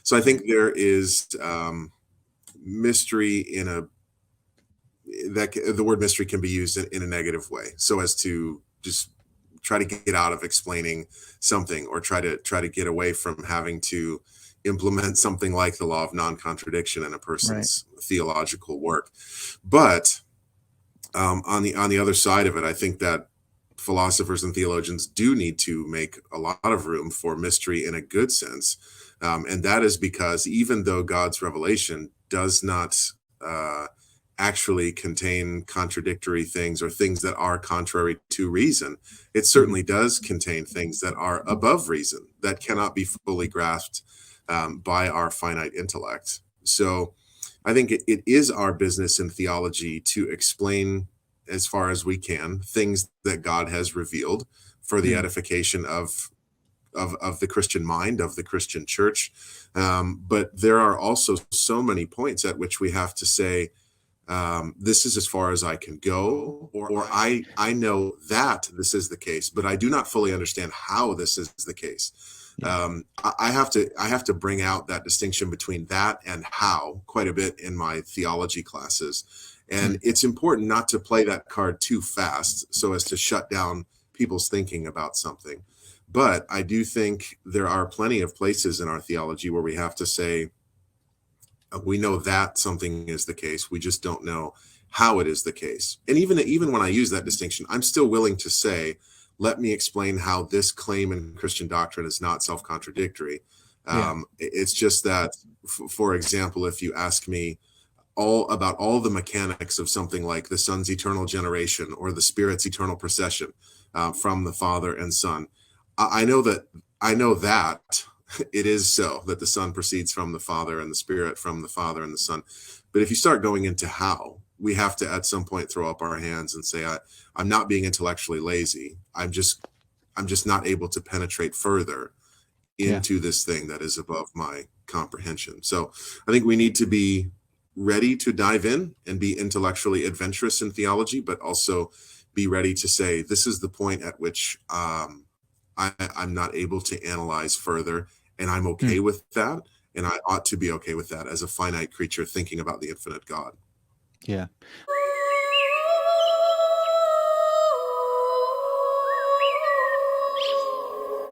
So I think there is mystery the word mystery can be used in a negative way, so as to just try to get out of explaining something, or try to get away from having to implement something like the law of non-contradiction in a person's theological work. But on the other side of it, I think that philosophers and theologians do need to make a lot of room for mystery in a good sense, and that is because even though God's revelation does not actually contain contradictory things or things that are contrary to reason, it certainly does contain things that are above reason, that cannot be fully grasped by our finite intellect. So I think it is our business in theology to explain, as far as we can, things that God has revealed for the edification of the Christian mind, of the Christian church. But there are also so many points at which we have to say, this is as far as I can go, or I know that this is the case, but I do not fully understand how this is the case. I have to bring out that distinction between that and how quite a bit in my theology classes. And it's important not to play that card too fast so as to shut down people's thinking about something. But I do think there are plenty of places in our theology where we have to say, we know that something is the case, we just don't know how it is the case. And even when I use that distinction, I'm still willing to say, let me explain how this claim in Christian doctrine is not self-contradictory. It's just that, for example, if you ask me about all the mechanics of something like the Son's eternal generation or the Spirit's eternal procession from the Father and Son, I know that it is so, that the Son proceeds from the Father and the Spirit from the Father and the Son. But if you start going into how, we have to at some point throw up our hands and say, I'm not being intellectually lazy. I'm just not able to penetrate further into this thing that is above my comprehension. So I think we need to be ready to dive in and be intellectually adventurous in theology, but also be ready to say, this is the point at which I'm not able to analyze further, and I'm okay with that, and I ought to be okay with that as a finite creature thinking about the infinite God. Yeah.